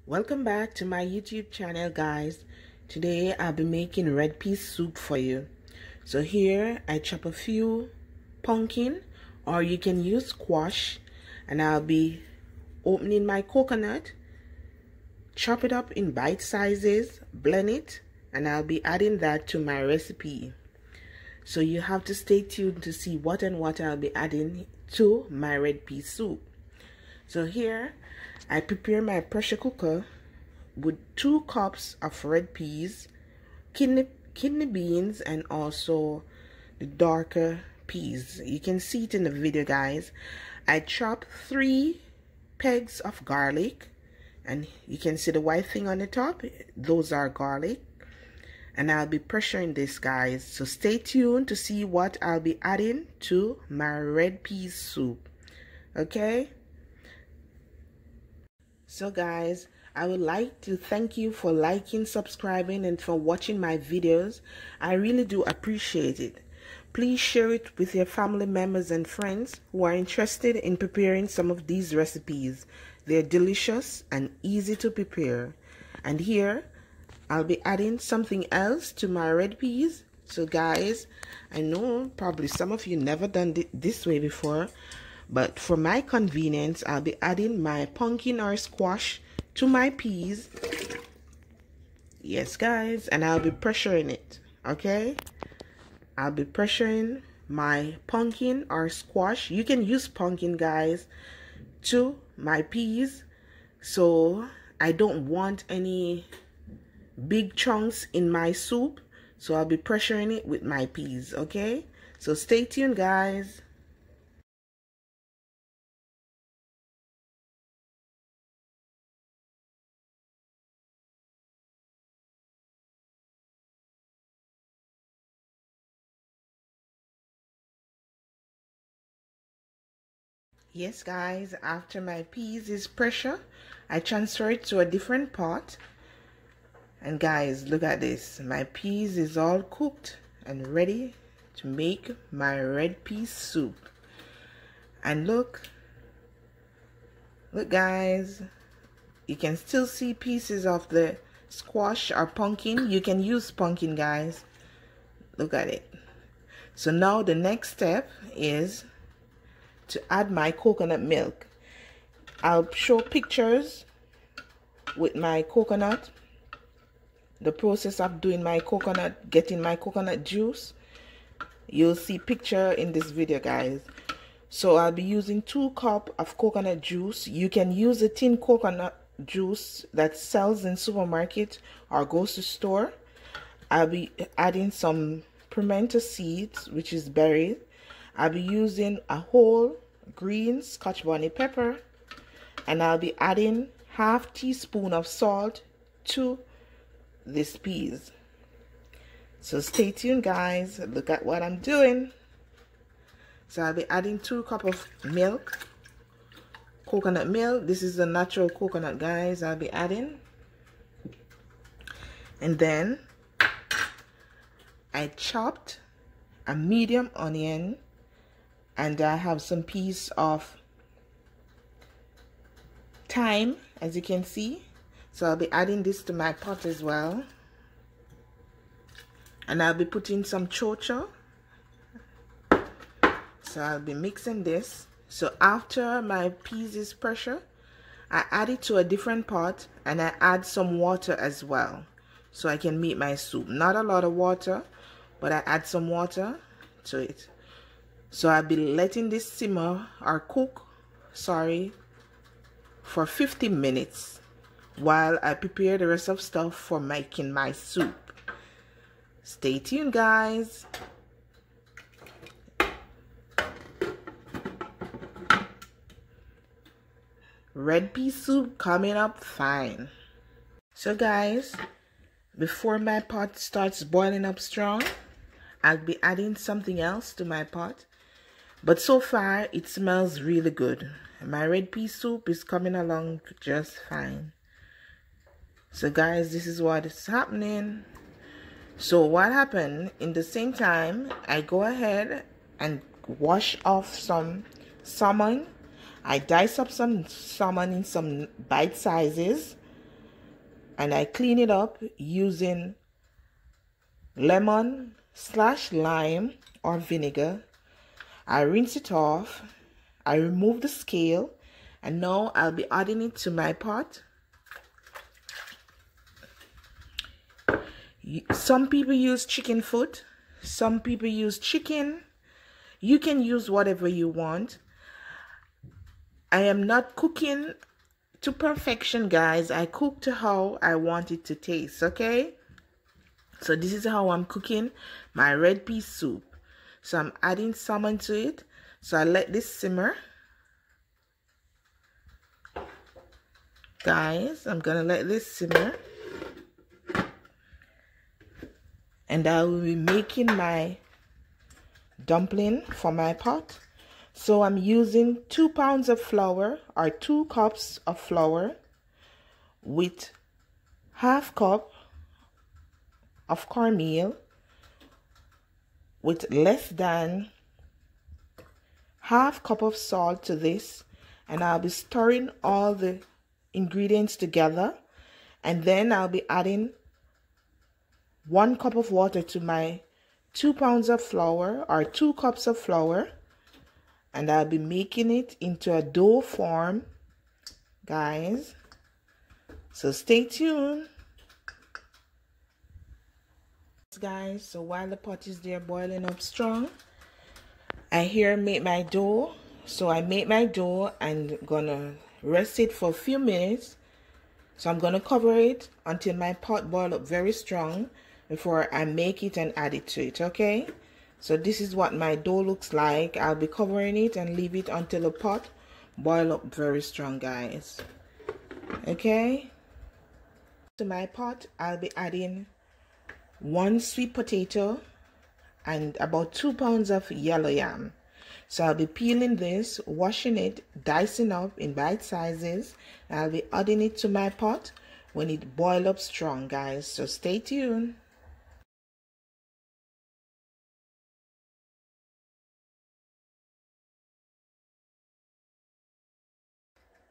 Welcome back to my YouTube channel, guys. Today I'll be making red pea soup for you. So here I chop a few pumpkin, or you can use squash, and I'll be opening my coconut, chop it up in bite sizes, blend it, and I'll be adding that to my recipe. So you have to stay tuned to see what I'll be adding to my red pea soup. So here I prepare my pressure cooker with 2 cups of red peas, kidney beans, and also the darker peas. You can see it in the video, guys. I chop 3 pegs of garlic, and you can see the white thing on the top. Those are garlic. And I'll be pressuring this, guys. So stay tuned to see what I'll be adding to my red pea soup. Okay? So guys, I would like to thank you for liking, subscribing, and for watching my videos. I really do appreciate it. Please share it with your family members and friends who are interested in preparing some of these recipes. They're delicious and easy to prepare. And here, I'll be adding something else to my red peas. So guys, I know probably some of you never done it this way before, but for my convenience, I'll be adding my pumpkin or squash to my peas. Yes, guys, and I'll be pressuring it, okay? I'll be pressuring my pumpkin or squash. You can use pumpkin, guys, to my peas. So I don't want any big chunks in my soup, so I'll be pressuring it with my peas, okay? So stay tuned, guys. Yes, guys, after my peas is pressure, I transfer it to a different pot. And guys, look at this. My peas is all cooked and ready to make my red pea soup. And look guys, you can still see pieces of the squash or pumpkin. You can use pumpkin, guys. Look at it. So now the next step is to add my coconut milk. I'll show pictures with my coconut, the process of doing my coconut, getting my coconut juice. You'll see picture in this video, guys. So I'll be using 2 cups of coconut juice. You can use a tin coconut juice that sells in supermarket or goes to store. I'll be adding some pimento seeds, which is berries. I'll be using a whole green Scotch bonnet pepper, and I'll be adding ½ teaspoon of salt to this peas. So stay tuned, guys. Look at what I'm doing. So I'll be adding 2 cups of milk, coconut milk. This is the natural coconut, guys. I'll be adding, and then I chopped a medium onion, and I have some piece of thyme, as you can see. So I'll be adding this to my pot as well, and I'll be putting some chocho. So I'll be mixing this. So after my peas is pressure, I add it to a different pot, and I add some water as well, so I can make my soup. Not a lot of water, but I add some water to it. So I'll be letting this simmer or cook, for 50 minutes while I prepare the rest of stuff for making my soup. Stay tuned, guys. Red pea soup coming up fine. So guys, before my pot starts boiling up strong, I'll be adding something else to my pot. But so far, it smells really good. My red pea soup is coming along just fine. So guys, this is what is happening. So what happened, in the same time, I go ahead and wash off some salmon. I dice up some salmon in some bite sizes. and I clean it up using lemon/lime or vinegar. I rinse it off, I remove the scale, and now I'll be adding it to my pot. Some people use chicken foot, some people use chicken. You can use whatever you want. I am not cooking to perfection, guys. I cook to how I want it to taste, okay? So this is how I'm cooking my red pea soup. So I'm adding salmon to it. So I let this simmer. Guys, I'm gonna let this simmer. And I will be making my dumpling for my pot. So I'm using 2 pounds of flour or 2 cups of flour with half cup of cornmeal with less than half cup of salt to this, and I'll be stirring all the ingredients together, and then I'll be adding 1 cup of water to my 2 pounds of flour or 2 cups of flour, and I'll be making it into a dough form, guys. So stay tuned, guys. So while the pot is there boiling up strong, I here make my dough. So I make my dough and gonna rest it for a few minutes. So I'm gonna cover it until my pot boil up very strong before I make it and add it to it, okay? So this is what my dough looks like. I'll be covering it and leave it until the pot boil up very strong, guys. Okay? To my pot, I'll be adding 1 sweet potato and about 2 pounds of yellow yam. So I'll be peeling this, washing it, dicing up in bite sizes. I'll be adding it to my pot when it boils up strong, guys. So stay tuned.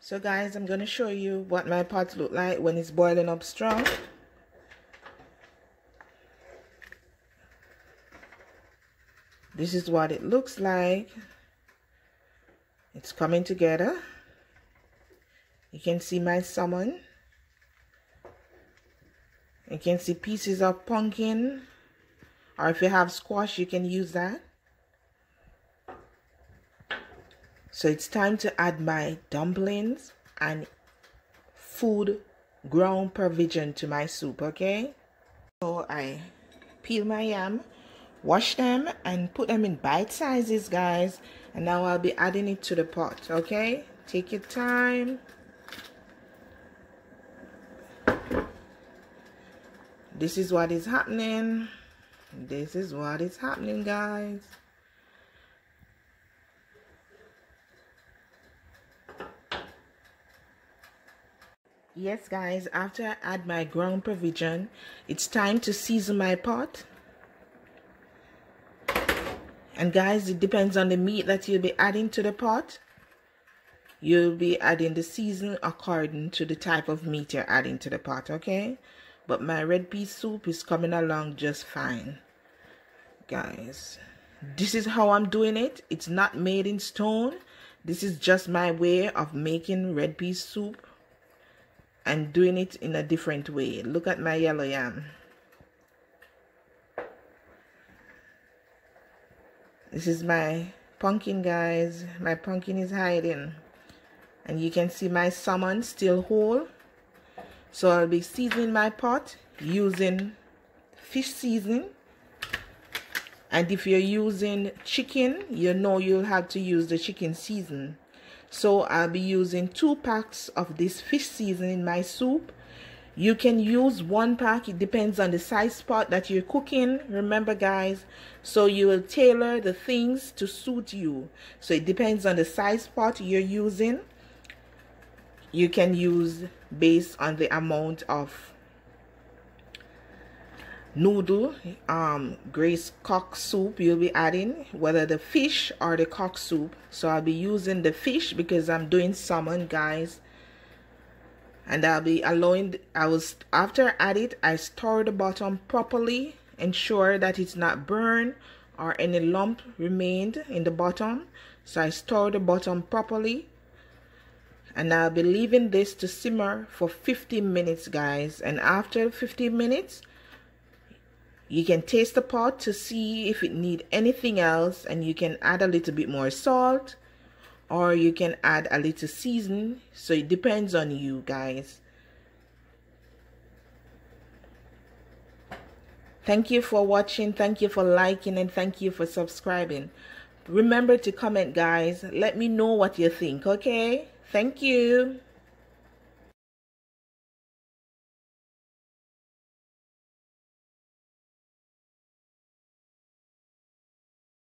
So guys, I'm going to show you what my pot look like when it's boiling up strong. This is what it looks like. It's coming together. You can see my salmon. You can see pieces of pumpkin, or if you have squash, you can use that. So it's time to add my dumplings and food ground provision to my soup, okay? So I peel my yam, wash them, and put them in bite sizes, guys. And now I'll be adding it to the pot, okay? Take your time. This is what is happening. This is what is happening, guys. Yes, guys, after I add my ground provision, it's time to season my pot. And guys, it depends on the meat that you'll be adding to the pot. You'll be adding the season according to the type of meat you're adding to the pot, okay? But my red pea soup is coming along just fine, guys. This is how I'm doing it. It's not made in stone. This is just my way of making red pea soup and doing it in a different way. Look at my yellow yam. This is my pumpkin, guys. My pumpkin is hiding. And you can see my salmon still whole. So I'll be seasoning my pot using fish seasoning. And if you're using chicken, you know you'll have to use the chicken season. So I'll be using 2 packs of this fish seasoning in my soup. You can use 1 pack. It depends on the size pot that you're cooking. Remember, guys, so you will tailor the things to suit you. So it depends on the size pot you're using. You can use based on the amount of noodle, grace cock soup you'll be adding, whether the fish or the cock soup. So I'll be using the fish because I'm doing salmon, guys. And I'll be allowing, after I add it, I stir the bottom properly, ensure that it's not burned or any lump remained in the bottom. So I stir the bottom properly, and I'll be leaving this to simmer for 15 minutes, guys. And after 15 minutes, you can taste the pot to see if it need anything else, and you can add a little bit more salt, or you can add a little season. So it depends on you guys. Thank you for watching, thank you for liking, and thank you for subscribing. Remember to comment, guys. Let me know what you think, okay? Thank you.